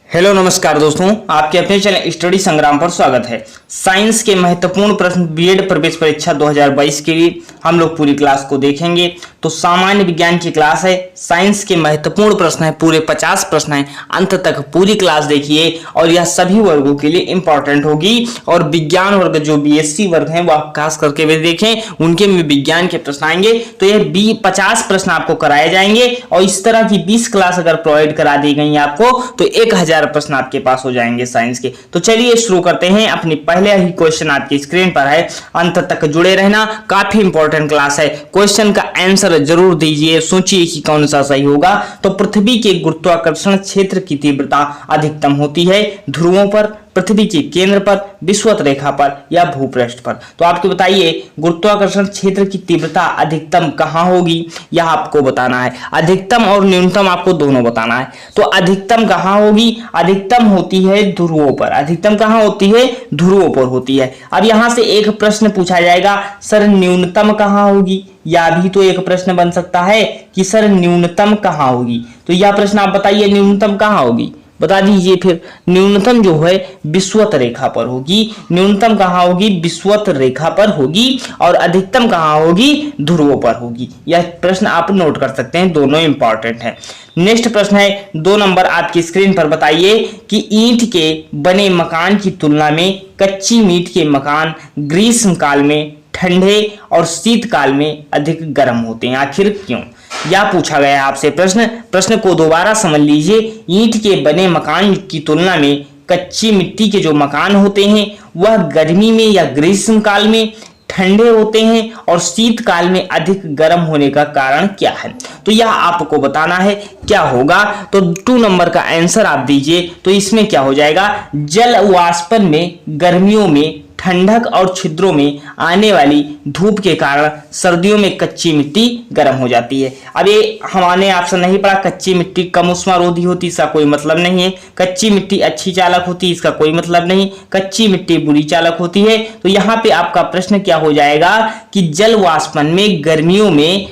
Hello नमस्कार दोस्तों, आपके अपने चैनल स्टडी संग्राम पर स्वागत है। साइंस के महत्वपूर्ण प्रश्न बीएड प्रवेश परीक्षा 2022 के लिए हम लोग पूरी क्लास को देखेंगे। तो सामान्य विज्ञान की क्लास है, साइंस के महत्वपूर्ण प्रश्न है, पूरे 50 प्रश्न हैं। अंत तक पूरी क्लास देखिए और यह सभी वर्गों के लिए इंपॉर्टेंट होगी। और विज्ञान वर्ग जो बीएससी वर्ग हैं वह खास करके भी देखें, उनके में विज्ञान के प्रश्न आएंगे। तो ये 50 प्रश्न आपको कराए जाएंगे और इस तरह की 20 क्लास अगर प्रोवाइड करा दी गई आपको तो 1000 प्रश्न आपके पास हो जाएंगे साइंस के। तो चलिए शुरू करते हैं। अपनी पहले ही क्वेश्चन आपकी स्क्रीन पर है, अंत तक जुड़े रहना, काफी इंपॉर्टेंट क्लास है। क्वेश्चन का आंसर जरूर दीजिए, सोचिए कि कौन सा सही होगा। तो पृथ्वी के गुरुत्वाकर्षण क्षेत्र की तीव्रता अधिकतम होती है ध्रुवों पर, पृथ्वी के केंद्र पर, विषुवत रेखा पर या भूपृष्ठ पर। तो आपको बताइए गुरुत्वाकर्षण क्षेत्र की तीव्रता अधिकतम कहां होगी, यह आपको बताना है। अधिकतम और न्यूनतम आपको दोनों बताना है। तो अधिकतम कहां होगी? अधिकतम होती है ध्रुवों पर। अधिकतम कहां होती है? ध्रुवों पर होती है। अब यहां से एक प्रश्न पूछा जाएगा, सर न्यूनतम कहां होगी? या भी तो एक प्रश्न बन सकता है कि सर न्यूनतम कहां होगी। तो यह प्रश्न आप बताइए, न्यूनतम कहां होगी, बता दीजिए। फिर न्यूनतम जो है विषुवत रेखा पर होगी। न्यूनतम कहां होगी? विषुवत रेखा पर होगी। और अधिकतम कहां होगी? ध्रुवों पर होगी। यह प्रश्न आप नोट कर सकते हैं, दोनों इंपॉर्टेंट है। नेक्स्ट प्रश्न है 2 नंबर आपकी स्क्रीन पर। बताइए कि ईंट के बने मकान की तुलना में कच्ची ईंट के मकान ग्रीष्म काल में ठंडे और शीतकाल में अधिक गर्म होते हैं, आखिर क्यों? या पूछा गया है आपसे प्रश्न को दोबारा समझ लीजिए। ईंट के बने मकान की तुलना में कच्ची मिट्टी के जो मकान होते हैं वह गर्मी में या ग्रीष्म काल में ठंडे होते हैं और शीतकाल में अधिक गर्म होने का कारण क्या है? तो यह आपको बताना है क्या होगा। तो 2 नंबर का आंसर आप दीजिए। तो इसमें क्या हो जाएगा? जल वाष्पन में गर्मियों में ठंडक और छिद्रों में आने वाली धूप के कारण सर्दियों में कच्ची मिट्टी गर्म हो जाती है। अब ये हमने ऑप्शन नहीं पढ़ा, कच्ची मिट्टी कम उष्मारोधी होती, इसका कोई मतलब नहीं है। कच्ची मिट्टी अच्छी चालक होती, इसका कोई मतलब नहीं। कच्ची मिट्टी बुरी चालक होती है। तो यहाँ पे आपका प्रश्न क्या हो जाएगा कि जल वाष्पन में गर्मियों में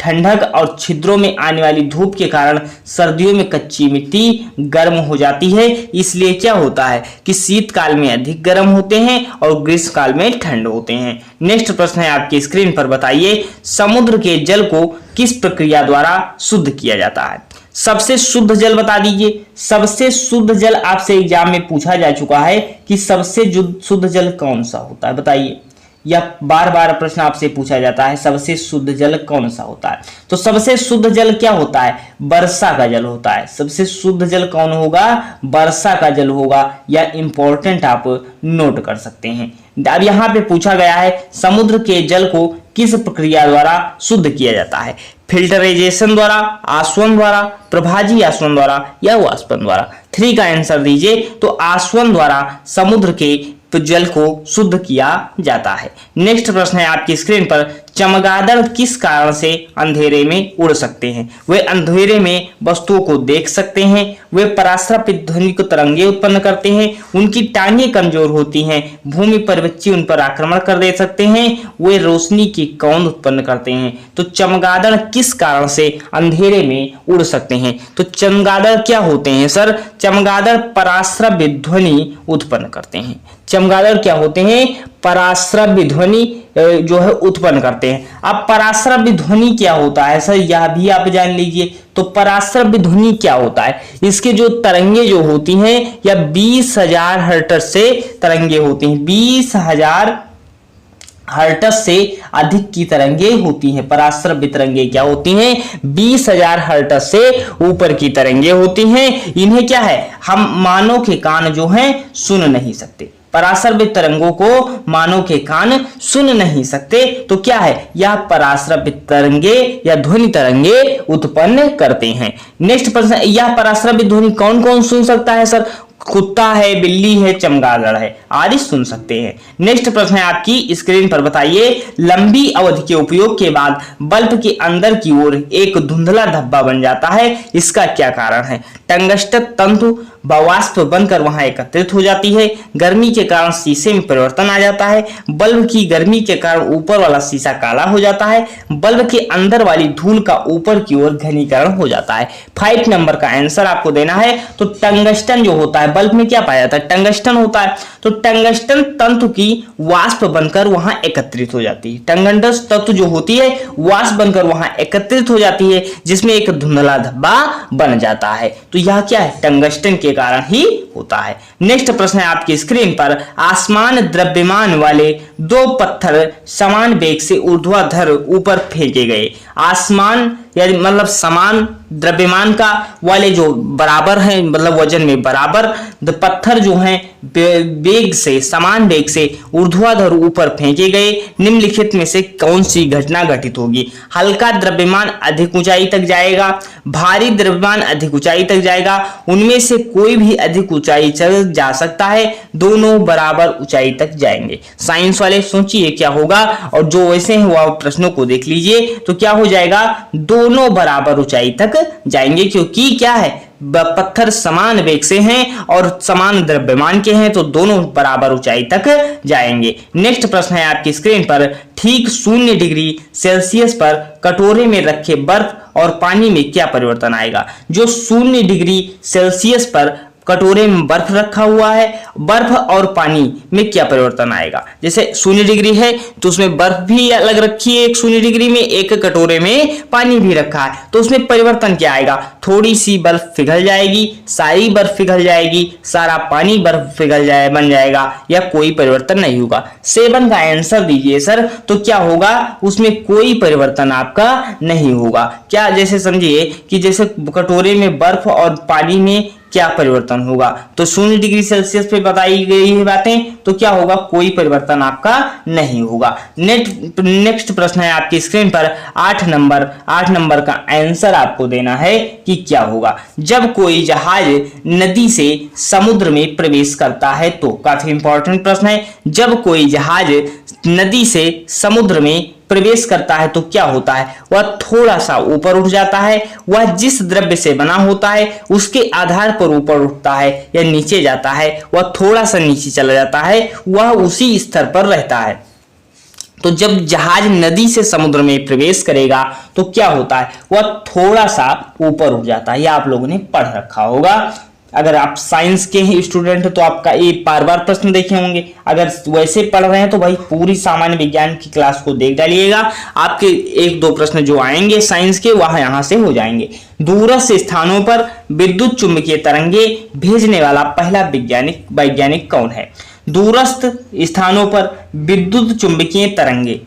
ठंडक और छिद्रों में आने वाली धूप के कारण सर्दियों में कच्ची मिट्टी गर्म हो जाती है। इसलिए क्या होता है कि शीतकाल में अधिक गर्म होते हैं और ग्रीष्म काल में ठंड होते हैं। नेक्स्ट प्रश्न है आपकी स्क्रीन पर। बताइए समुद्र के जल को किस प्रक्रिया द्वारा शुद्ध किया जाता है? सबसे शुद्ध जल बता दीजिए। सबसे शुद्ध जल आपसे एग्जाम में पूछा जा चुका है कि सबसे शुद्ध जल कौन सा होता है, बताइए। या बार बार प्रश्न आपसे पूछा जाता है सबसे शुद्ध जल कौन सा होता है। तो सबसे शुद्ध जल क्या होता है? वर्षा का जल होता है। सबसे शुद्ध जल कौन होगा? वर्षा का जल होगा। या इंपॉर्टेंट आप नोट कर सकते हैं। अब यहाँ पे पूछा गया है समुद्र के जल को किस प्रक्रिया द्वारा शुद्ध किया जाता है? फिल्टराइजेशन द्वारा, आसवन द्वारा, प्रभाजी आसवन द्वारा या वाष्पन द्वारा? 3 का आंसर दीजिए। तो आसवन द्वारा समुद्र के जल को शुद्ध किया जाता है। नेक्स्ट प्रश्न है आपकी स्क्रीन पर। चमगादड़ किस कारण से अंधेरे में उड़ सकते हैं? वे अंधेरे में वस्तुओं को देख सकते हैं, वे पराश्रपित ध्वनि को तरंगे उत्पन्न करते हैं, उनकी टांगें कमजोर होती हैं, भूमि पर बच्चे उन पर आक्रमण कर दे सकते हैं, वे रोशनी की कौंध उत्पन्न करते हैं। तो चमगादड़ किस कारण से अंधेरे में उड़ सकते हैं? तो चमगादड़ क्या होते हैं सर? चमगादड़ पराश्रव्य ध्वनि उत्पन्न करते हैं। चमगादड़ क्या होते हैं? पराश्रव्य ध्वनि जो है उत्पन्न करते हैं। अब पराश्रव्य ध्वनि क्या होता है सर, यह भी आप जान लीजिए। तो पराश्रव्य ध्वनि क्या होता है? इसके जो तरंगे जो होती हैं या 20,000 हर्ट्ज से तरंगे होती हैं। 20,000 हर्ट्ज से अधिक की तरंगे होती हैं। पराश्रव्य तरंगे क्या होती हैं? 20,000 हर्ट्ज से ऊपर की तरंगे होती हैं। इन्हें क्या है, हम मानव के कान जो हैं सुन नहीं सकते। पराश्रव्य तरंगों को मानव के कान सुन नहीं सकते। तो क्या है, यह पराश्रव्य तरंगे या ध्वनि तरंगे उत्पन्न करते हैं। नेक्स्ट प्रश्न, यह पराश्रव्य ध्वनि कौन कौन सुन सकता है सर? कुत्ता है, बिल्ली है, चमगादड़ है, आदि सुन सकते हैं। नेक्स्ट प्रश्न है आपकी स्क्रीन पर। बताइए लंबी अवधि के उपयोग के बाद बल्ब के अंदर की ओर एक धुंधला धब्बा बन जाता है, इसका क्या कारण है? टंगस्टन तंतु, वाष्प बनकर वहां एकत्रित हो जाती है। गर्मी के कारण शीशे में परिवर्तन आ जाता है। बल्ब की गर्मी के कारण ऊपर वाला शीशा काला हो जाता है। बल्ब के अंदर वाली धूल का ऊपर की ओर घनीकरण हो जाता है। 5 नंबर का आंसर आपको देना है। तो टंगस्टन जो होता है, बल्ब में क्या पाया जाता है, टंगस्टन होता है। तो टंगस्टन तंतु की वाष्प बनकर वहां एकत्रित हो जाती है। टंगस्टन तत्व जो होती है वाष्प बनकर वहां एकत्रित हो जाती है, जिसमें एक धुंधला धब्बा बन जाता है। तो यह क्या है, टंगस्टन के कारण ही होता है। नेक्स्ट प्रश्न है आपकी स्क्रीन पर, आसमान द्रव्यमान वाले दो पत्थर समान वेग से ऊर्ध्वाधर ऊपर फेंके गए। आसमान यानी मतलब समान द्रव्यमान का वाले जो बराबर हैं, मतलब वजन में बराबर पत्थर जो हैं वेग से, समान वेग से ऊर्ध्वाधर ऊपर फेंके गए। निम्नलिखित में से कौन सी घटना घटित होगी? हल्का द्रव्यमान अधिक ऊंचाई तक जाएगा, भारी द्रव्यमान अधिक ऊंचाई तक जाएगा, उनमें से कोई भी अधिक ऊंचाई तक जा सकता है, दोनों बराबर ऊंचाई तक जाएंगे। साइंस वाले सोचिए क्या होगा, और जो वैसे हैं वो प्रश्नों को देख लीजिए। तो क्या हो जाएगा, दोनों बराबर ऊंचाई तक जाएंगे, क्योंकि क्या है, पत्थर समान वेग से हैं और समान द्रव्यमान के हैं, तो दोनों बराबर ऊंचाई तक जाएंगे। नेक्स्ट प्रश्न है आपकी स्क्रीन पर, ठीक 0 डिग्री सेल्सियस पर कटोरे में रखे बर्फ और पानी में क्या परिवर्तन आएगा? जो 0 डिग्री सेल्सियस पर कटोरे में बर्फ रखा हुआ है, बर्फ और पानी में क्या परिवर्तन आएगा? जैसे 0 डिग्री है तो उसमें बर्फ भी अलग रखी है, एक 0 डिग्री में, एक कटोरे में पानी भी रखा है, तो उसमें परिवर्तन क्या आएगा? थोड़ी सी बर्फ पिघल जाएगी, सारी बर्फ पिघल जाएगी, सारा पानी बर्फ पिघल जाए बन जाएगा, या कोई परिवर्तन नहीं होगा। 7 का आंसर दीजिए सर। तो क्या होगा, उसमें कोई परिवर्तन आपका नहीं होगा। क्या, जैसे समझिए कि जैसे कटोरे में बर्फ और पानी में क्या परिवर्तन होगा, तो 0 डिग्री सेल्सियस पे बताई गई है बातें, तो क्या होगा, कोई परिवर्तन आपका नहीं होगा। नेक्स्ट प्रश्न है आपकी स्क्रीन पर 8 नंबर का आंसर आपको देना है कि क्या होगा। जब कोई जहाज नदी से समुद्र में प्रवेश करता है तो, काफी इंपॉर्टेंट प्रश्न है, जब कोई जहाज नदी से समुद्र में प्रवेश करता है तो क्या होता है, वह थोड़ा सा ऊपर उठ जाता है। वह जिस द्रव्य से बना होता है उसके आधार पर ऊपर उठता है या नीचे जाता है, वह थोड़ा सा नीचे चला जाता है, वह उसी स्तर पर रहता है। तो जब जहाज नदी से समुद्र में प्रवेश करेगा तो क्या होता है, वह थोड़ा सा ऊपर उठ जाता है। यह आप लोगों ने पढ़ रखा होगा। अगर आप साइंस के ही स्टूडेंट हैं तो आपका ये बार बार प्रश्न देखे होंगे। अगर वैसे पढ़ रहे हैं तो भाई पूरी सामान्य विज्ञान की क्लास को देख डालिएगा, आपके 1-2 प्रश्न जो आएंगे साइंस के वह यहाँ से हो जाएंगे। दूरस्थ स्थानों पर विद्युत चुंबकीय तरंगे भेजने वाला पहला वैज्ञानिक कौन है? दूरस्थ स्थानों पर विद्युत चुंबकीय तरंगे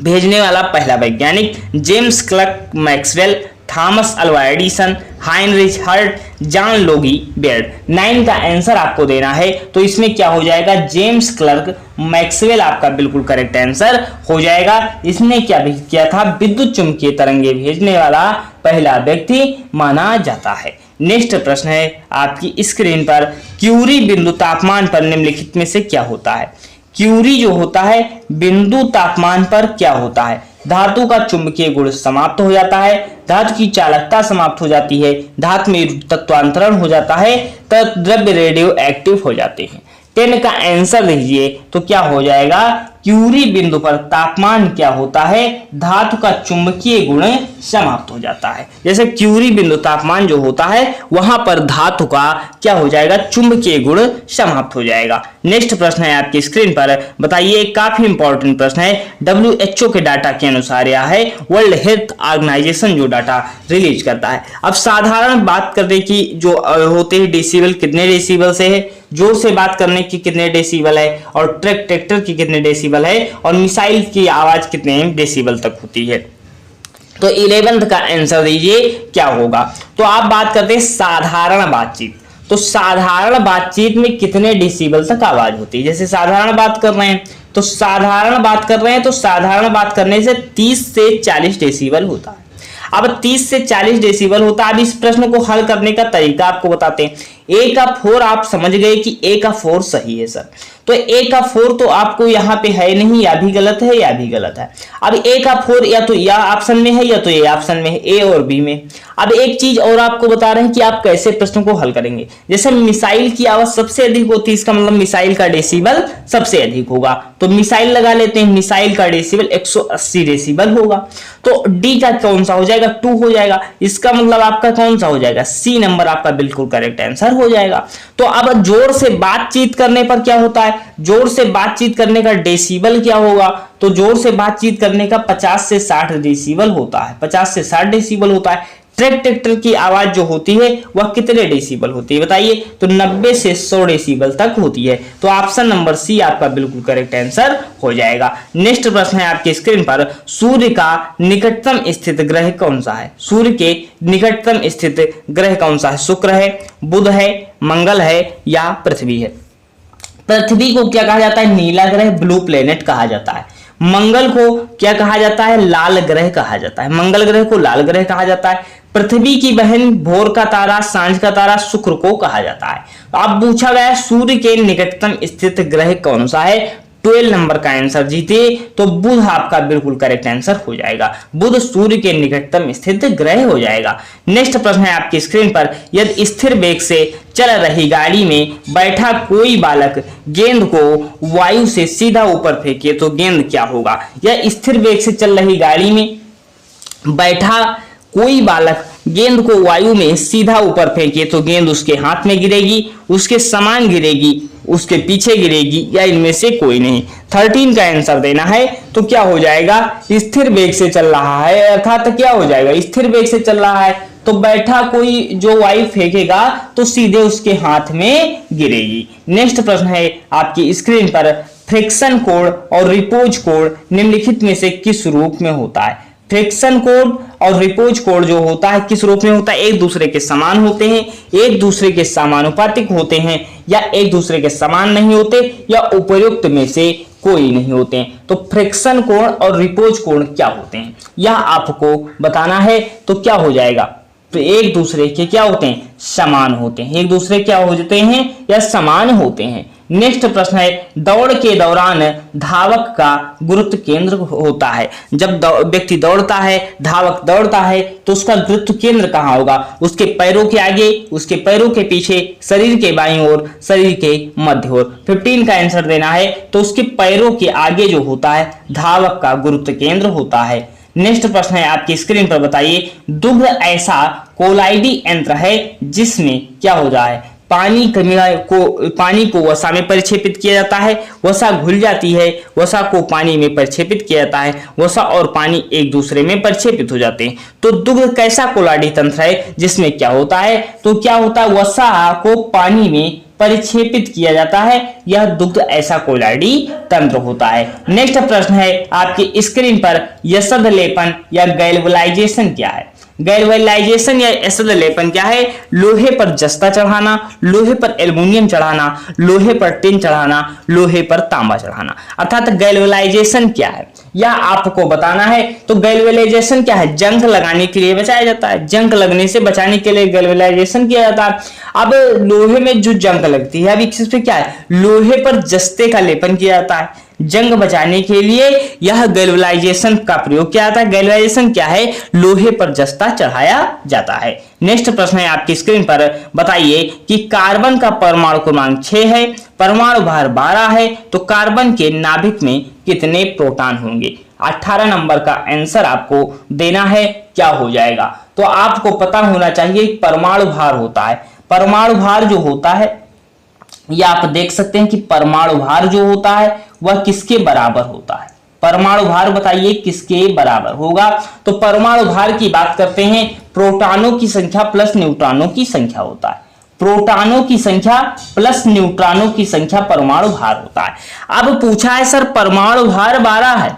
भेजने वाला पहला वैज्ञानिक James Clerk Maxwell, Thomas Alva Edison, Heinrich Hertz, John Logie Baird. 9 का आंसर आपको देना है। तो इसमें क्या हो जाएगा, जेम्स क्लर्क मैक्सवेल आपका बिल्कुल करेक्ट आंसर हो जाएगा। इसने क्या किया था, विद्युत चुंबकीय तरंगे भेजने वाला पहला व्यक्ति माना जाता है। नेक्स्ट प्रश्न है आपकी स्क्रीन पर, क्यूरी बिंदु तापमान पर निम्नलिखित में से क्या होता है? क्यूरी जो होता है बिंदु तापमान पर क्या होता है? धातु का चुंबकीय गुण समाप्त हो जाता है, धातु की चालकता समाप्त हो जाती है, धातु में तत्वांतरण हो जाता है, तब द्रव्य रेडियो एक्टिव हो जाते हैं। 10 का आंसर दीजिए तो क्या हो जाएगा, क्यूरी बिंदु पर तापमान क्या होता है, धातु का चुंबकीय गुण समाप्त हो जाता है। जैसे क्यूरी बिंदु तापमान जो होता है वहां पर धातु का क्या हो जाएगा, चुंबकीय गुण समाप्त हो जाएगा। नेक्स्ट प्रश्न है आपकी स्क्रीन पर, बताइए, काफी इंपॉर्टेंट प्रश्न है। WHO के डाटा के अनुसार यह है वर्ल्ड हेल्थ ऑर्गेनाइजेशन जो डाटा रिलीज करता है। अब साधारण बात करने की जो होते हैं डेसिबल, कितने डेसिबल से है, जोर से बात करने की कितने डेसिबल है, और ट्रैक्टर की कितने डेसिबल है, और मिसाइल की आवाज कितने डेसिबल तक होती है। तो 11th का आंसर दीजिए क्या होगा। तो आप बात करते हैं साधारण बातचीत, तो साधारण बातचीत में कितने डेसिबल तक आवाज होती है। जैसे साधारण बात कर रहे हैं तो साधारण बात करने से 30 से 40 डेसिबल होता है। अब 30 से 40 डेसिबल होता है। अब इस प्रश्न को हल करने का तरीका आपको बताते हैं। ए का 4 आप समझ गए कि ए का 4 सही है सर। तो ए का 4 तो आपको यहाँ पे है नहीं, या भी गलत है या भी गलत है। अब ए का 4 या तो या ऑप्शन में है या तो ए ऑप्शन में है, ए और बी में। अब एक चीज और आपको बता रहे हैं कि आप कैसे प्रश्न को हल करेंगे। जैसे मिसाइल की आवाज सबसे अधिक होती है, इसका मतलब मिसाइल का डेसिबल सबसे अधिक होगा, तो मिसाइल लगा लेते हैं। मिसाइल का डेसिबल 180 डेसिबल होगा, तो डी का कौन सा हो जाएगा, 2 हो जाएगा। इसका मतलब आपका कौन सा हो जाएगा, सी नंबर आपका बिल्कुल करेक्ट आंसर हो जाएगा। तो अब जोर से बातचीत करने पर क्या होता है, जोर से बातचीत करने का डेसिबल क्या होगा, तो जोर से बातचीत करने का 50 से 60 डेसिबल होता है, 50 से 60 डेसिबल होता है। ट्रैक्टर की आवाज जो होती है वह कितने डेसिबल होती है बताइए, तो 90 से 100 डेसिबल तक होती है। तो ऑप्शन नंबर सी आपका बिल्कुल करेक्ट आंसर हो जाएगा। नेक्स्ट प्रश्न है आपके स्क्रीन पर, सूर्य का निकटतम स्थित ग्रह कौन सा है, सूर्य के निकटतम स्थित ग्रह कौन सा है, शुक्र है, बुध है, मंगल है या पृथ्वी है। पृथ्वी को क्या कहा जाता है, नीला ग्रह, ब्लू प्लेनेट कहा जाता है। मंगल को क्या कहा जाता है, लाल ग्रह कहा जाता है, मंगल ग्रह को लाल ग्रह कहा जाता है। पृथ्वी की बहन भोर का तारा, सांझ का तारा शुक्र को कहा जाता है। अब पूछा गया सूर्य के निकटतम स्थित ग्रह कौन सा है, 12 नंबर का आंसर जीते, तो बुध आपका बिल्कुल करेक्ट आंसर हो जाएगा। बुध सूर्य के निकटतम स्थित ग्रह हो जाएगा। नेक्स्ट प्रश्न है आपकी स्क्रीन पर, यदि स्थिर वेग से चल रही गाड़ी में बैठा कोई बालक गेंद को वायु से सीधा ऊपर फेंके तो गेंद क्या होगा। या स्थिर वेग से चल रही गाड़ी में बैठा कोई बालक गेंद को वायु में सीधा ऊपर फेंके तो गेंद उसके हाथ में गिरेगी, उसके समान गिरेगी, उसके पीछे गिरेगी, या इनमें से कोई नहीं। 13 का आंसर देना है, तो क्या हो जाएगा, स्थिर वेग से चल रहा है, अर्थात क्या हो जाएगा, स्थिर वेग से चल रहा है तो बैठा कोई जो वायु फेंकेगा तो सीधे उसके हाथ में गिरेगी। नेक्स्ट प्रश्न है आपकी स्क्रीन पर, फ्रिक्शन कोण और रिपोज कोण निम्नलिखित में से किस रूप में होता है। फ्रिक्शन कोण और रिपोज कोण जो होता है किस रूप में होता है, एक दूसरे के समान होते हैं, एक दूसरे के समानुपातिक होते हैं, या एक दूसरे के समान नहीं होते, या उपयुक्त में से कोई नहीं होते हैं। तो फ्रिक्शन कोण और रिपोज कोण क्या होते हैं यह आपको बताना है। तो क्या हो जाएगा, तो एक दूसरे के क्या होते हैं, समान होते हैं, एक दूसरे क्या होते हैं या समान होते हैं। नेक्स्ट प्रश्न है, दौड़ के दौरान धावक का गुरुत्व केंद्र होता है। जब व्यक्ति दौड़ता है, धावक दौड़ता है, तो उसका गुरुत्व केंद्र कहाँ होगा, उसके पैरों के आगे, उसके पैरों के पीछे, शरीर के बाईं ओर, शरीर के मध्य ओर। 15 का आंसर देना है, तो उसके पैरों के आगे जो होता है धावक का गुरुत्व केंद्र होता है। नेक्स्ट प्रश्न है आपकी स्क्रीन पर, बताइए दुग्ध ऐसा कोलाइडी यंत्र है जिसमें क्या हो रहा है, पानी को वसा में परिक्षेपित किया जाता है, वसा घुल जाती है, वसा को पानी में परिक्षेपित किया जाता है, वसा और पानी एक दूसरे में परिक्षेपित हो जाते हैं। तो दुग्ध कैसा कोलाइडी तंत्र है जिसमें क्या होता है, तो क्या होता है, वसा को पानी में परिक्षेपित किया जाता है, यह दुग्ध ऐसा कोलाइडी तंत्र होता है। नेक्स्ट प्रश्न है आपकी स्क्रीन पर, यसद लेपन या गैल्वेनाइजेशन क्या है। गैल्वेनाइजेशन या यसद लेपन क्या है, लोहे पर जस्ता चढ़ाना, लोहे पर एल्युमिनियम चढ़ाना, लोहे पर टिन चढ़ाना, लोहे पर तांबा चढ़ाना। अर्थात गैल्वेनाइजेशन क्या है यह आपको बताना है। तो गैल्वेनाइजेशन क्या है, जंग लगाने के लिए बचाया जाता है, जंग लगने से बचाने के लिए गैल्वेनाइजेशन किया जाता है। अब लोहे में जो जंग लगती है, अभी किस पे क्या है, लोहे पर जस्ते का लेपन किया जाता है, जंग बचाने के लिए यह गैल्वेनाइजेशन का प्रयोग किया जाता है। गैल्वेनाइजेशन क्या है, लोहे पर जस्ता चढ़ाया जाता है। नेक्स्ट प्रश्न है आपकी स्क्रीन पर, बताइए कि कार्बन का परमाणु क्रमांक 6 है, परमाणु भार 12 है, तो कार्बन के नाभिक में कितने प्रोटॉन होंगे। 18 नंबर का आंसर आपको देना है, क्या हो जाएगा। तो आपको पता होना चाहिए परमाणु भार होता है, परमाणु भार जो होता है या आप देख सकते हैं कि परमाणु भार जो होता है वह किसके बराबर होता है, परमाणु भार बताइए किसके बराबर होगा। तो परमाणु भार की बात करते हैं, प्रोटॉनों की संख्या प्लस न्यूट्रॉनों की संख्या होता है, प्रोटॉनों की संख्या प्लस न्यूट्रॉनों की संख्या परमाणु भार होता है। अब पूछा है सर परमाणु भार 12 है,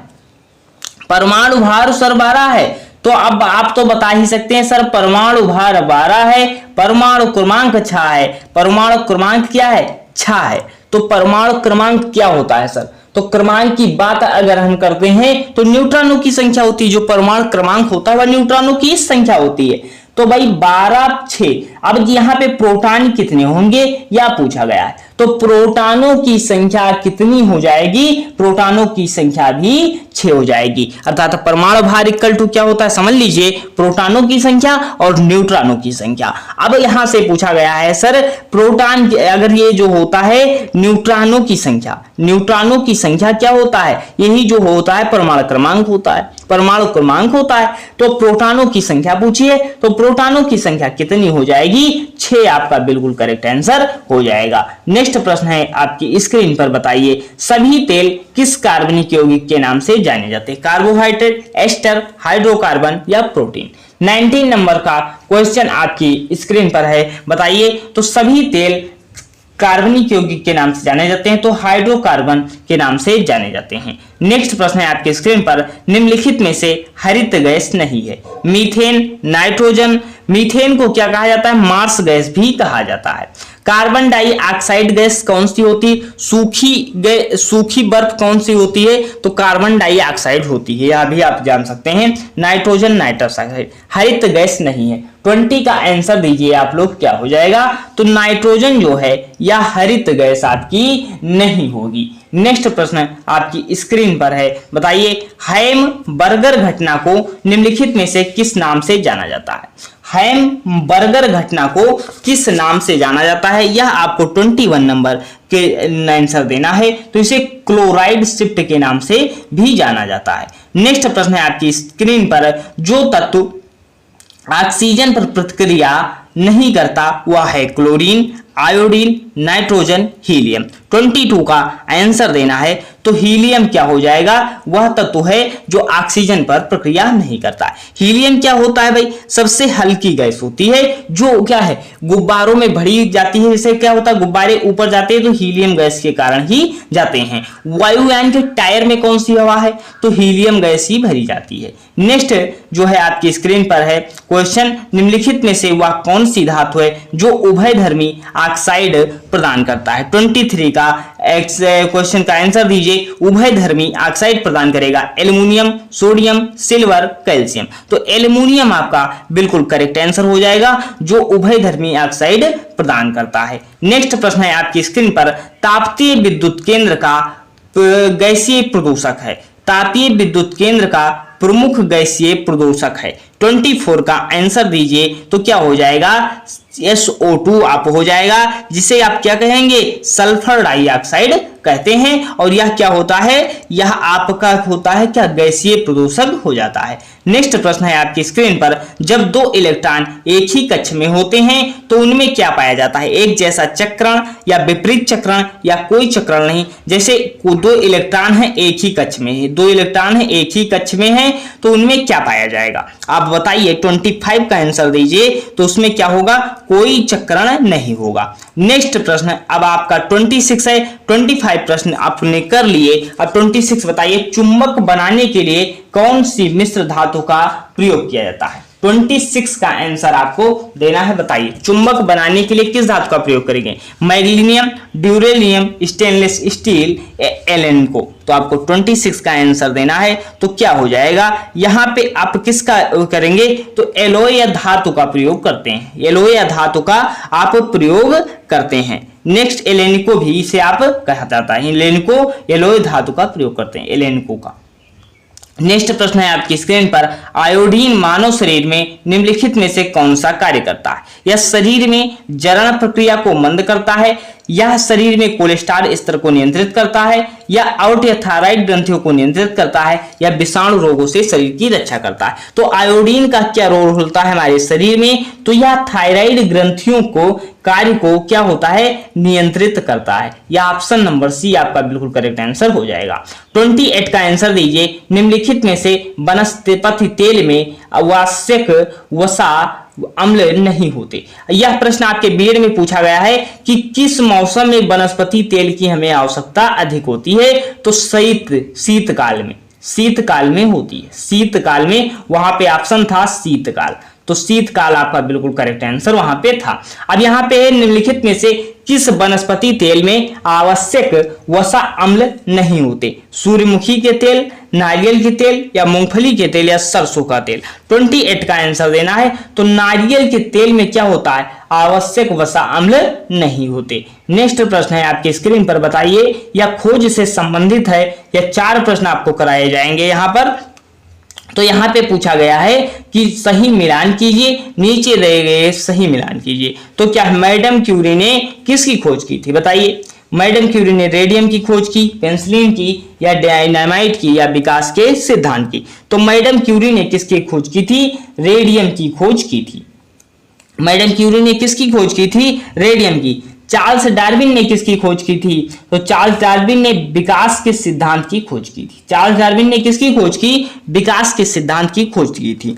परमाणु भार सर 12 है, तो अब आप तो बता ही सकते हैं सर परमाणु भार 12 है, परमाणु क्रमांक 6 है, परमाणु क्रमांक क्या है, 6 है। तो परमाणु क्रमांक क्या होता है सर, तो क्रमांक की बात अगर हम करते हैं तो न्यूट्रॉनों की संख्या होती है, जो परमाणु क्रमांक होता है वह न्यूट्रॉनों की संख्या होती है। तो भाई 12 6। अब यहाँ पे प्रोटॉन कितने होंगे यह पूछा गया है, तो प्रोटॉनों की संख्या कितनी हो जाएगी, प्रोटॉनों की संख्या भी 6 हो जाएगी। अर्थात परमाणु भार इक्वल टू क्या होता है समझ लीजिए, प्रोटॉनों की संख्या और न्यूट्रॉनों की संख्या। अब यहां से पूछा गया है सर प्रोटॉन अगर ये जो होता है न्यूट्रॉनों की संख्या, न्यूट्रॉनों की संख्या क्या होता है, यही जो होता है परमाणु क्रमांक होता है, परमाणु क्रमांक होता है। तो प्रोटॉनों की संख्या पूछिए, तो प्रोटॉनों की संख्या कितनी हो जाएगी, 6 आपका बिल्कुल करेक्ट आंसर हो जाएगा। नेक्स्ट प्रश्न है आपकी स्क्रीन पर, बताइए सभी तेल किस कार्बनिक यौगिक के नाम से जाने जाते हैं, कार्बोहाइड्रेट, एस्टर, हाइड्रोकार्बन या प्रोटीन। 19 नंबर का क्वेश्चन आपकी स्क्रीन पर है, बताइए तो सभी तेल कार्बनिक यौगिक के नाम से जाने जाते हैं, तो हाइड्रोकार्बन के नाम से जाने जाते हैं। नेक्स्ट प्रश्न है आपके स्क्रीन पर, निम्नलिखित में से हरित गैस नहीं है, मीथेन, नाइट्रोजन। मीथेन को क्या कहा जाता है, मार्स गैस भी कहा जाता है। कार्बन डाइऑक्साइड गैस कौन सी होती है, सूखी बर्फ कौन सी होती है, तो कार्बन डाइऑक्साइड होती है, यह भी आप जान सकते हैं। Nitrogen, nitrous oxide. हरित गैस नहीं है। 20 का आंसर दीजिए आप लोग, क्या हो जाएगा, तो नाइट्रोजन जो है यह हरित गैस आपकी नहीं होगी। नेक्स्ट प्रश्न आपकी स्क्रीन पर है, बताइए हैम-बर्गर घटना को निम्नलिखित में से किस नाम से जाना जाता है। हैम-बर्गर घटना को किस नाम से जाना जाता है, यह आपको 21 नंबर के आंसर देना है, तो इसे क्लोराइड शिफ्ट के नाम से भी जाना जाता है। नेक्स्ट प्रश्न है आपकी स्क्रीन पर, जो तत्व ऑक्सीजन पर प्रतिक्रिया नहीं करता वह है क्लोरीन, आयोडीन, नाइट्रोजन, हीलियम। 22 का आंसर देना है, तो हीलियम क्या हो जाएगा, वह तत्व है जो ऑक्सीजन पर प्रक्रिया नहीं करता। हीलियम क्या होता है भाई, सबसे हल्की गैस होती है, जो क्या है गुब्बारों में भरी जाती है। जैसे क्या होता है गुब्बारे ऊपर जाते हैं तो हीलियम गैस के कारण ही जाते हैं। वायुयान के टायर में कौन सी हवा है, तो हीलियम गैस ही भरी जाती है। नेक्स्ट जो है आपकी स्क्रीन पर है क्वेश्चन, निम्नलिखित में से वह कौन सी धातु है जो उभयधर्मी ऑक्साइड प्रदान करता है। 23 का क्वेश्चन का आंसर दीजिए, उभयधर्मी ऑक्साइड प्रदान करेगा एल्युमिनियम, सोडियम, सिल्वर, कैल्शियम। तो एल्युमिनियम आपका बिल्कुल करेक्ट आंसर हो जाएगा, जो उभयधर्मी ऑक्साइड प्रदान करता है। नेक्स्ट प्रश्न है आपकी स्क्रीन पर, तापीय विद्युत केंद्र का गैसीय प्रदूषक है। तापीय विद्युत केंद्र का प्रमुख गैसीय प्रदूषक है। 24 का आंसर दीजिए, तो क्या हो जाएगा, SO2 आप हो जाएगा, जिसे आप क्या कहेंगे, सल्फर डाइऑक्साइड कहते हैं। और यह क्या होता है, यह आपका होता है क्या, गैसीय प्रदूषक हो जाता है। नेक्स्ट प्रश्न है आपकी स्क्रीन पर, जब दो इलेक्ट्रॉन एक ही कक्ष में होते हैं तो उनमें क्या पाया जाता है, एक जैसा चक्रण या विपरीत चक्रण या कोई चक्रण नहीं। जैसे दो इलेक्ट्रॉन है एक ही कक्ष में है, दो इलेक्ट्रॉन है एक ही कक्ष में है, तो उनमें क्या पाया जाएगा, आप बताइए। 25 का आंसर दीजिए, तो उसमें क्या होगा, कोई चक्रण नहीं होगा। नेक्स्ट प्रश्न अब आपका 26 है। 25 प्रश्न आपने कर लिए, अब 26 बताइए, चुंबक बनाने के लिए कौन सी मिश्र धातु का प्रयोग किया जाता है। 26 का आंसर आपको देना है, बताइए चुंबक बनाने के लिए किस धातु का प्रयोग करेंगे, मैग्नीशियम, ड्यूरेलियम, स्टेनलेस स्टील, एलेनिको। तो आपको 26 का आंसर देना है, तो क्या हो जाएगा, यहां पे आप किसका करेंगे, तो एलोय या धातु का प्रयोग करते हैं, एलोय या धातु का आप प्रयोग करते हैं। नेक्स्ट एलेनिको भी इसे आप कहा जाता है, एलेनिको एलोय धातु का प्रयोग करते हैं, एलेनिको का। नेक्स्ट प्रश्न है आपकी स्क्रीन पर, आयोडीन मानव शरीर में निम्नलिखित में से कौन सा कार्य करता है। यह शरीर में जरण प्रक्रिया को मंद करता है, यह शरीर में कोलेस्ट्रॉल स्तर को नियंत्रित करता है, या आउट या थायराइड ग्रंथियों को नियंत्रित करता है, या विषाणु रोगों से शरीर की रक्षा करता है। तो आयोडीन का क्या रोल होता है हमारे शरीर में, तो यह थायराइड ग्रंथियों को कार्य को क्या होता है, नियंत्रित करता है। यह ऑप्शन नंबर सी आपका बिल्कुल करेक्ट आंसर हो जाएगा। 28 का आंसर दीजिए, निम्नलिखित में से वनस्पति तेल में आवश्यक वसा अम्ल नहीं होते। यह प्रश्न आपके बीएड में पूछा गया है कि किस मौसम में वनस्पति तेल की हमें आवश्यकता अधिक होती है, तो शीतकाल में, शीतकाल में होती है, शीतकाल में, वहां पे ऑप्शन था शीतकाल, तो शीतकाल आपका बिल्कुल करेक्ट आंसर वहां पे था। अब यहाँ पे निम्नलिखित में से किस वनस्पति तेल में आवश्यक वसा अम्ल नहीं होते, सूर्यमुखी के तेल, नारियल के तेल या मूंगफली के तेल या सरसों का तेल? 28 का आंसर देना है। तो नारियल के तेल में क्या होता है? आवश्यक वसा अम्ल नहीं होते। नेक्स्ट प्रश्न है आपके स्क्रीन पर, बताइए या खोज से संबंधित है या 4 प्रश्न आपको कराए जाएंगे यहाँ पर। तो यहाँ पे पूछा गया है कि सही मिलान कीजिए, नीचे दिए गए सही मिलान कीजिए। तो क्या मैडम क्यूरी ने किसकी खोज की थी? बताइए। मैडम क्यूरी ने रेडियम की खोज की, पेनिसिलिन की या डायनामाइट की या विकास के सिद्धांत की? तो मैडम क्यूरी ने किसकी खोज की थी? रेडियम की खोज की थी। मैडम क्यूरी ने किसकी खोज की थी? रेडियम की। चार्ल्स डार्विन ने किसकी खोज की थी? तो चार्ल्स डार्विन ने विकास के सिद्धांत की खोज की थी। चार्ल्स डार्विन ने किसकी खोज की? विकास के सिद्धांत की खोज की थी।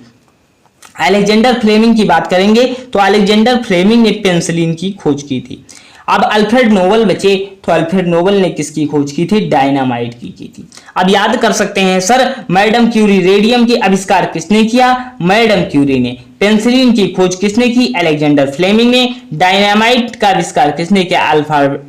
अलेक्जेंडर फ्लेमिंग की बात करेंगे तो अलेक्जेंडर फ्लेमिंग ने पेनिसिलिन की खोज की थी। अब अल्फ्रेड नोबल बचे, तो अल्फ्रेड नोबल ने किसकी खोज की थी? डायनामाइट की थी। अब याद कर सकते हैं सर, मैडम क्यूरी, रेडियम की आविष्कार किसने किया? मैडम क्यूरी ने। पेनिसिलिन की खोज किसने की? अलेक्जेंडर फ्लेमिंग ने। डायनामाइट का आविष्कार किसने किया?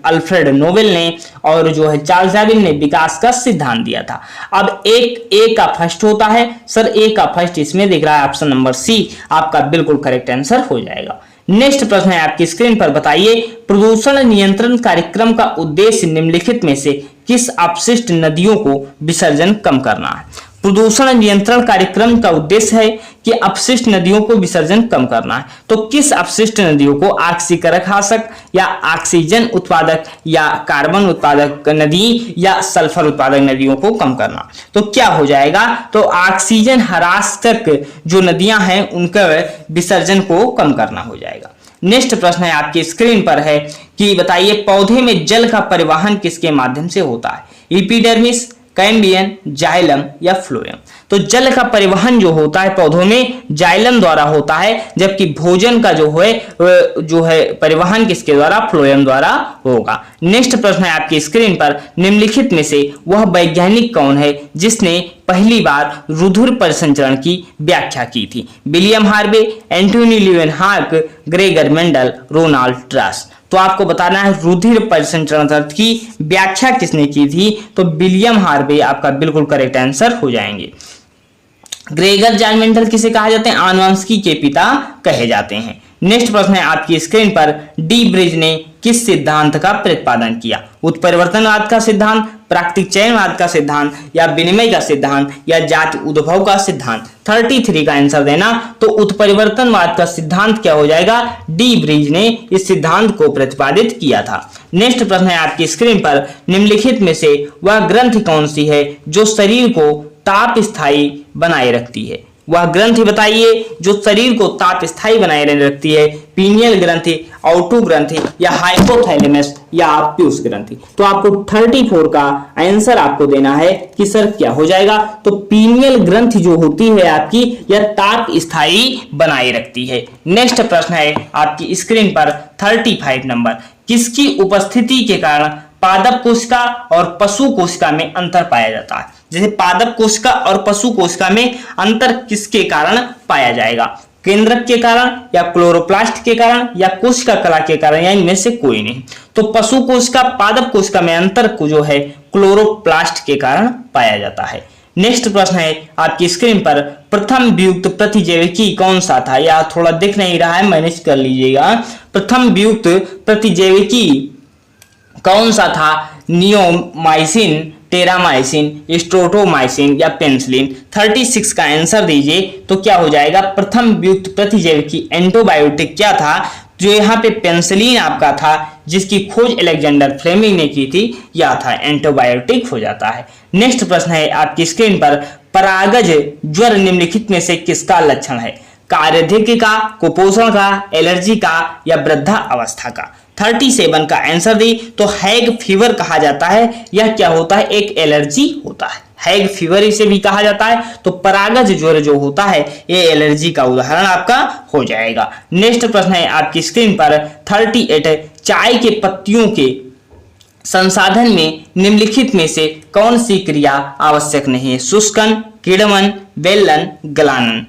अल्फ्रेड नोबेल ने। और जो है चार्ल्स डार्विन ने विकास का सिद्धांत दिया था। अब ए का फर्स्ट होता है सर, ए का फर्स्ट इसमें दिख रहा है, ऑप्शन नंबर सी आपका बिल्कुल करेक्ट आंसर हो जाएगा। नेक्स्ट प्रश्न है आपकी स्क्रीन पर, बताइए प्रदूषण नियंत्रण कार्यक्रम का उद्देश्य निम्नलिखित में से किस अपशिष्ट नदियों को विसर्जन कम करना है? प्रदूषण नियंत्रण कार्यक्रम का उद्देश्य है कि अपशिष्ट नदियों को विसर्जन कम करना है। तो किस अपशिष्ट नदियों को? ऑक्सीकरक हाशक या ऑक्सीजन उत्पादक या कार्बन उत्पादक नदी या सल्फर उत्पादक नदियों को कम करना। तो क्या हो जाएगा? तो ऑक्सीजन हरासक जो नदियां हैं उनका विसर्जन को कम करना हो जाएगा। नेक्स्ट प्रश्न है आपकी स्क्रीन पर है कि बताइए पौधे में जल का परिवहन किसके माध्यम से होता है? एपिडर्मिस, कैम्बियम, जाइलम या फ्लोएम? तो जल का परिवहन जो होता है पौधों में जाइलम द्वारा होता है, जबकि भोजन का जो है परिवहन किसके द्वारा? फ्लोएम द्वारा होगा। नेक्स्ट प्रश्न है आपकी स्क्रीन पर, निम्नलिखित में से वह वैज्ञानिक कौन है जिसने पहली बार रुधिर परिसंचरण की व्याख्या की थी? William Harvey, Antonie Leeuwenhoek, Gregor Mendel, Ronald ड्रास? तो आपको बताना है रुधिर परिसंचरण तंत्र की व्याख्या किसने की थी? तो विलियम हार्वे आपका बिल्कुल करेक्ट आंसर हो जाएंगे। ग्रेगर जॉन मेंडल किसे कहा जाते हैं? आनुवंशिकी के पिता कहे जाते हैं। नेक्स्ट प्रश्न है आपकी स्क्रीन पर, डी ब्रिज ने किस सिद्धांत का प्रतिपादन किया? उत्परिवर्तनवाद का सिद्धांत, प्राकृतिक चयनवाद का सिद्धांत या विनिमय का सिद्धांत या जाति उद्भव का सिद्धांत? 33 का आंसर देना। तो उत्परिवर्तनवाद का सिद्धांत क्या हो जाएगा? डी ब्रिज ने इस सिद्धांत को प्रतिपादित किया था। नेक्स्ट प्रश्न है आपकी स्क्रीन पर, निम्नलिखित में से वह ग्रंथि कौन सी है जो शरीर को ताप स्थायी बनाए रखती है? वह ग्रंथि बताइए जो शरीर को ताप स्थायी बनाए रखती है। पीनियल ग्रंथि, ऑटो ग्रंथि या हाइपोथैलेमस या पीयूष ग्रंथि? तो आपको 34 का आंसर आपको देना है कि सर क्या हो जाएगा? तो पीनियल ग्रंथि जो होती है आपकी यह ताप स्थायी बनाए रखती है। नेक्स्ट प्रश्न है आपकी स्क्रीन पर 35 नंबर, किसकी उपस्थिति के कारण पादप कोशिका और पशु कोशिका में अंतर पाया जाता है? जैसे पादप कोशिका और पशु कोशिका में अंतर किसके कारण पाया जाएगा? केंद्रक के कारण या क्लोरोप्लास्ट के कारण या कोशिका कला के कारण या इनमें से कोई नहीं? तो पशु कोशिका पादप कोशिका में अंतर को जो है क्लोरोप्लास्ट के कारण पाया जाता है। नेक्स्ट प्रश्न है आपकी स्क्रीन पर, प्रथम वियुक्त प्रतिजैविकी कौन सा था? या थोड़ा दिख नहीं रहा है, मैनेज कर लीजिएगा। प्रथम वियुक्त प्रतिजैविकी कौन सा था? नियोमाइसिन, टेरामाइसिन, स्ट्रोटोमाइसिन या पेनिसिलिन? 36 का आंसर दीजिए। तो क्या हो जाएगा? प्रथम वियुक्त प्रतिजैविकी एंटीबायोटिक क्या था? जो यहाँ पे पेनिसिलिन आपका था, जिसकी खोज अलेक्जेंडर फ्लेमिंग ने की थी, यह था एंटीबायोटिक हो जाता है। नेक्स्ट प्रश्न है आपकी स्क्रीन पर, परागज ज्वर निम्नलिखित में से किसका लक्षण है? कार्याधिक्य का, कुपोषण का, एलर्जी का या वृद्धा अवस्था का? 37 का आंसर दी। तो हैग फीवर कहा जाता है, यह क्या होता है? एक एलर्जी होता है, हैग फीवर इसे भी कहा जाता है। तो परागज ज्वर जो होता है ये एलर्जी का उदाहरण आपका हो जाएगा। नेक्स्ट प्रश्न है आपकी स्क्रीन पर 38, चाय के पत्तियों के संसाधन में निम्नलिखित में से कौन सी क्रिया आवश्यक नहीं है? शुष्कन, किण्वन, वेलन, गलानन?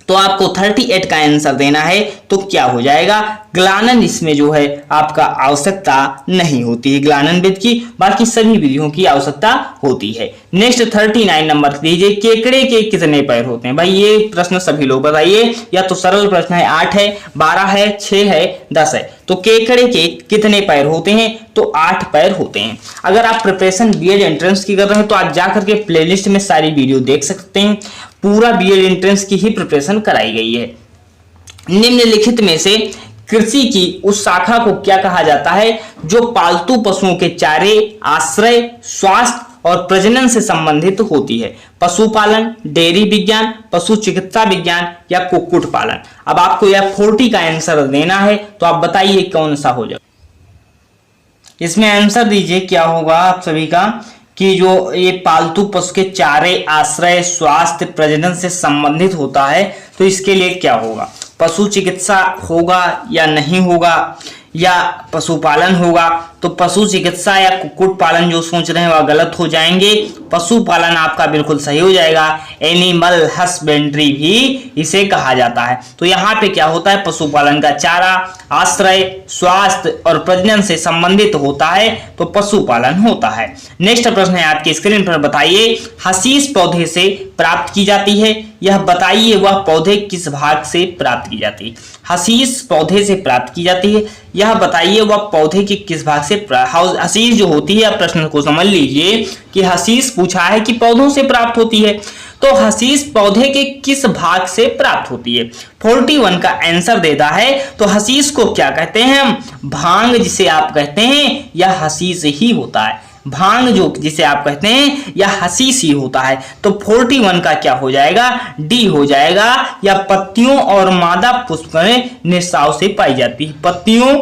तो आपको 38 का आंसर देना है। तो क्या हो जाएगा, ग्लानन इसमें जो है आपका आवश्यकता नहीं होती है ग्लानन विधि की, बाकी सभी विधियों की आवश्यकता होती है। नेक्स्ट 39 नंबर दीजिए, केकड़े के कितने पैर होते हैं। भाई ये प्रश्न सभी लोग बताइए, या तो सरल प्रश्न है, 8 है, 12 है, 6 है, 10 है। तो केकड़े के कितने पैर होते हैं, तो 8 पैर होते हैं। अगर आप प्रिपरेशन बीएड एंट्रेंस की कर रहे हैं तो आप जाकर के प्लेलिस्ट में सारी वीडियो देख सकते हैं, पूरा बीएड एंट्रेंस की ही प्रिपरेशन कराई गई है। निम्नलिखित में से कृषि की उस शाखा को क्या कहा जाता है जो पालतू पशुओं के चारे, आश्रय, स्वास्थ्य और प्रजनन से संबंधित होती है। पशुपालन, डेयरी विज्ञान, पशु चिकित्सा विज्ञान या कुक्कुट पालन। अब आपको यह 40 का आंसर देना है, तो आप बताइए कौन सा हो जाए। इसमें आंसर दीजिए क्या होगा आप सभी का, कि जो ये पालतू पशु के चारे, आश्रय, स्वास्थ्य, प्रजनन से संबंधित होता है, तो इसके लिए क्या होगा, पशु चिकित्सा होगा या नहीं होगा, या पशुपालन होगा। तो पशु चिकित्सा या कुक्कुट पालन जो सोच रहे हैं वह गलत हो जाएंगे, पशुपालन आपका बिल्कुल सही हो जाएगा। एनिमल हस्बेंड्री भी इसे कहा जाता है। तो यहाँ पे क्या होता है, पशुपालन का चारा, आश्रय, स्वास्थ्य और प्रजनन से संबंधित होता है, तो पशुपालन होता है। नेक्स्ट प्रश्न है आपकी स्क्रीन पर, बताइए हशीश पौधे से प्राप्त की जाती है, यह बताइए वह पौधे किस भाग से प्राप्त की जाती है। हशीश पौधे से प्राप्त की जाती है, यह बताइए वह पौधे के किस भाग से। हशीश जो होती है, प्रश्न को समझ लीजिए कि हशीश पूछा है कि पौधों से प्राप्त होती है, तो हशीश पौधे के किस भाग से प्राप्त होती है। 41 का आंसर देता है। तो हशीश को क्या कहते हैं हम, भांग जिसे आप कहते हैं यह हशीश ही होता है। भांग जो जिसे आप कहते हैं या हशीश ही होता है। तो 41 का क्या हो जाएगा, डी हो जाएगा। या पत्तियों और मादा पुष्पक्रम निस्राव से पाई जाती है, पत्तियों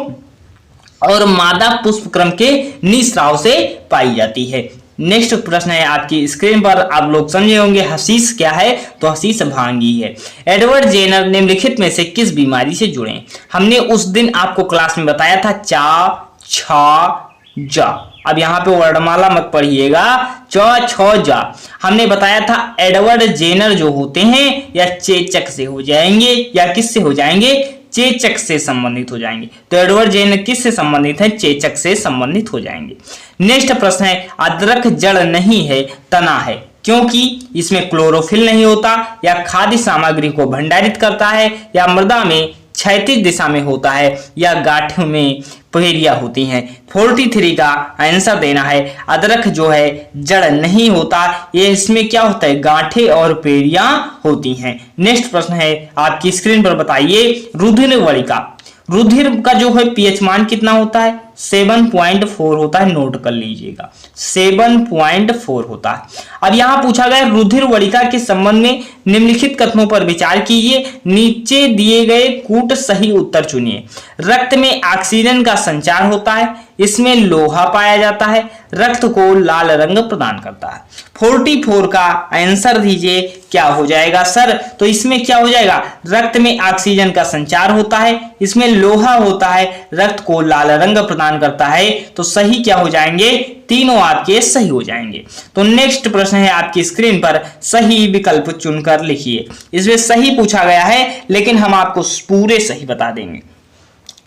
और मादा पुष्पक्रम के निस्राव से पाई जाती है। नेक्स्ट प्रश्न है आपकी स्क्रीन पर, आप लोग समझे होंगे हशीश क्या है, तो हशीश भांग ही है। एडवर्ड जेनर निम्नलिखित में से किस बीमारी से जुड़े। हमने उस दिन आपको क्लास में बताया था चा, छा, जा। अब यहाँ पे वर्णमाला मत पढ़िएगा, च, छ, जा। हमने बताया था एडवर्ड जेनर जो होते हैं या चेचक से हो जाएंगे या किससे हो जाएंगे, चेचक से संबंधित हो जाएंगे। तो एडवर्ड जेनर किससे संबंधित है, चेचक से संबंधित हो जाएंगे। नेक्स्ट प्रश्न है, अदरक जड़ नहीं है तना है, क्योंकि इसमें क्लोरोफिल नहीं होता, या खाद्य सामग्री को भंडारित करता है, या मृदा में क्षैतिज दिशा में होता है, या गांठों में पेरिया होती हैं। 43 का आंसर देना है। अदरक जो है जड़ नहीं होता, ये इसमें क्या होता है, गांठे और पेरिया होती हैं। नेक्स्ट प्रश्न है आपकी स्क्रीन पर, बताइए रुधिर वलिका, रुधिर का जो है पीएच मान कितना होता है, 7.4 होता है, नोट कर लीजिएगा 7.4 होता है। अब यहां पूछा गया रुधिर वलिका के संबंध में निम्नलिखित कथनों पर विचार कीजिए, नीचे दिए गए कूट सही उत्तर चुनिए। रक्त में ऑक्सीजन का संचार होता है, इसमें लोहा पाया जाता है, रक्त को लाल रंग प्रदान करता है। 44 का आंसर दीजिए क्या हो जाएगा सर, तो इसमें क्या हो जाएगा, रक्त में ऑक्सीजन का संचार होता है, इसमें लोहा होता है, रक्त को लाल रंग प्रदान करता है। तो सही क्या हो जाएंगे, तीनों आपके सही हो जाएंगे। तो नेक्स्ट प्रश्न है आपकी स्क्रीन पर, सही विकल्प चुनकर लिखिए। इसमें सही पूछा गया है, लेकिन हम आपको पूरे सही बता देंगे।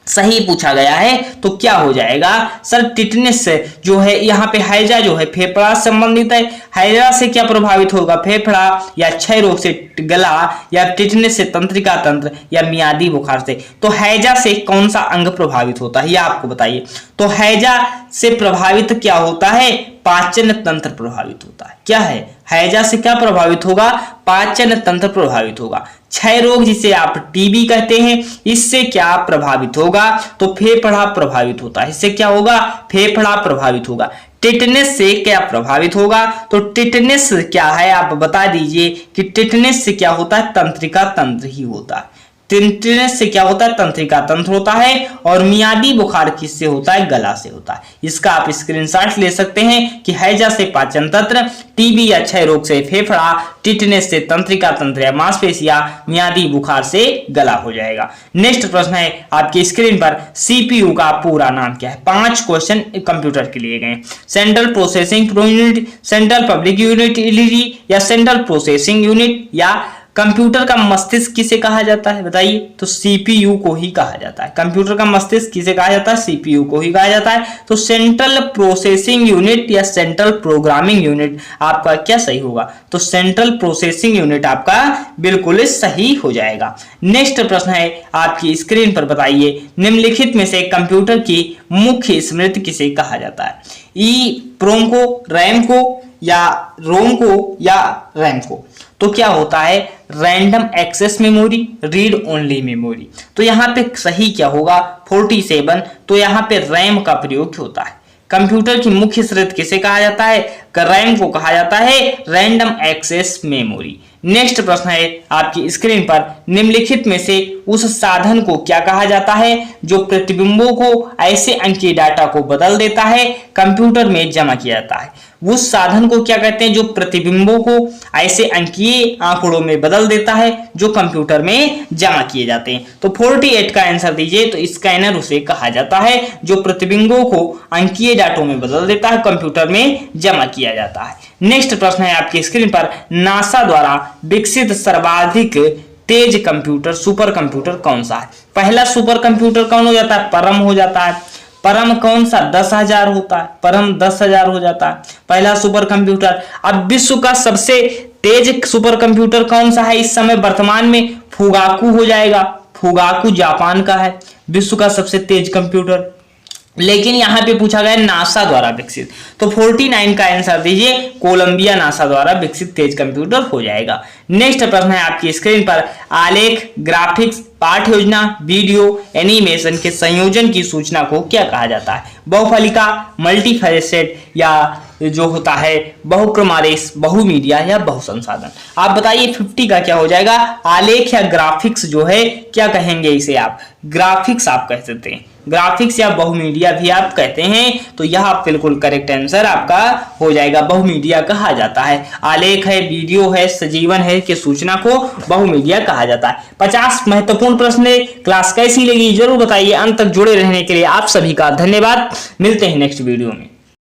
सही पूछा गया है तो क्या हो जाएगा सर, टिटनेस से जो है यहाँ पे हैजा जो है फेफड़ा से संबंधित है। हैजा से क्या प्रभावित होगा, फेफड़ा, या क्षय रोग से गला, या टिटनेस से तंत्रिका तंत्र, या मियादी बुखार से। तो हैजा से कौन सा अंग प्रभावित होता है, ये आपको बताइए। तो हैजा से प्रभावित क्या होता है, पाचन तंत्र प्रभावित होता है। क्या है, हैजा से क्या प्रभावित होगा, पाचन तंत्र प्रभावित होगा। क्षय रोग जिसे आप टीबी कहते हैं, इससे क्या प्रभावित होगा, तो फेफड़ा प्रभावित होता है। इससे क्या होगा, फेफड़ा प्रभावित होगा। टिटनेस से क्या प्रभावित होगा, तो टिटनेस क्या है आप बता दीजिए कि टिटनेस से क्या होता है, तंत्रिका तंत्र ही होता है। टिटनेस से क्या होता है, तंत्रिका तंत्र होता है। और मियादी बुखार किससे होता है, गला से होता है। इसका आप स्क्रीनशॉट ले सकते हैं कि हैजा से पाचन तंत्र, टीबी या क्षय रोग से फेफड़ा, टिटनेस से तंत्रिका तंत्र या मांसपेशियां, मियादी बुखार से गला हो जाएगा। नेक्स्ट प्रश्न है आपकी स्क्रीन पर, सीपीयू का पूरा नाम क्या है। 5 क्वेश्चन कंप्यूटर के लिए गए। Central processing unit, central public unit, या सेंट्रल प्रोसेसिंग यूनिट, या कंप्यूटर का मस्तिष्क किसे कहा जाता है बताइए? तो सीपीयू को ही कहा जाता है। कंप्यूटर का मस्तिष्क किसे कहा जाता है? सीपीयू को ही कहा जाता है। तो सेंट्रल प्रोसेसिंग यूनिट या सेंट्रल प्रोग्रामिंग यूनिट आपका क्या सही होगा? तो सेंट्रल प्रोसेसिंग यूनिट आपका बिल्कुल सही हो जाएगा। नेक्स्ट प्रश्न है आपकी स्क्रीन पर, बताइए निम्नलिखित में से कंप्यूटर की मुख्य स्मृति किसे कहा जाता है? प्रोम को, रैम को, या रोम को, या रैम को? तो क्या होता है? Random access memory, read only memory. तो यहाँ पे सही क्या होगा? 47। तो यहाँ पे रैम का प्रयोग होता है। कंप्यूटर की मुख्य स्मृति किसे कहा जाता है? रैम को कहा जाता है, रैंडम एक्सेस मेमोरी। नेक्स्ट प्रश्न है आपकी स्क्रीन पर, निम्नलिखित में से उस साधन को क्या कहा जाता है जो प्रतिबिंबों को ऐसे अंकीय डाटा को बदल देता है कंप्यूटर में जमा किया जाता है? उस साधन को क्या कहते हैं जो प्रतिबिंबों को ऐसे अंकीय आंकड़ों में बदल देता है जो कंप्यूटर में जमा किए जाते हैं? तो 48 का आंसर दीजिए। तो स्कैनर उसे कहा जाता है जो प्रतिबिंबों को अंकीय डाटों में बदल देता है, कंप्यूटर में जमा किया जाता है। नेक्स्ट प्रश्न है आपकी स्क्रीन पर, नासा द्वारा विकसित सर्वाधिक तेज कंप्यूटर, सुपर कंप्यूटर कौन सा है? पहला सुपर कंप्यूटर कौन हो जाता है? परम हो जाता है। परम कौन सा? 10,000 होता है। परम 10,000 हो जाता है पहला सुपर कंप्यूटर। अब विश्व का सबसे तेज सुपर कंप्यूटर कौन सा है इस समय वर्तमान में? फुगाकू हो जाएगा। फुगाकू जापान का है विश्व का सबसे तेज कंप्यूटर। लेकिन यहां पे पूछा गया नासा द्वारा विकसित, तो 49 का आंसर दीजिए, कोलंबिया नासा द्वारा विकसित तेज कंप्यूटर हो जाएगा। नेक्स्ट प्रश्न है आपकी स्क्रीन पर, आलेख, ग्राफिक्स, पाठ योजना, वीडियो, एनिमेशन के संयोजन की सूचना को क्या कहा जाता है? बहुफलिका, मल्टीफेसेट, या जो होता है बहुक्रमादेश, बहुमीडिया, या बहुसंसाधन? आप बताइए 50 का क्या हो जाएगा? आलेख या ग्राफिक्स जो है क्या कहेंगे इसे आप? ग्राफिक्स आप कह सकते हैं, ग्राफिक्स या बहुमीडिया भी आप कहते हैं। तो यह बिल्कुल करेक्ट आंसर आपका हो जाएगा, बहुमीडिया कहा जाता है। आलेख है, वीडियो है, सजीवन है कि सूचना को बहुमीडिया कहा जाता है। 50 महत्वपूर्ण प्रश्न है। क्लास कैसी लगी जरूर बताइए। अंत तक जुड़े रहने के लिए आप सभी का धन्यवाद। मिलते हैं नेक्स्ट वीडियो में।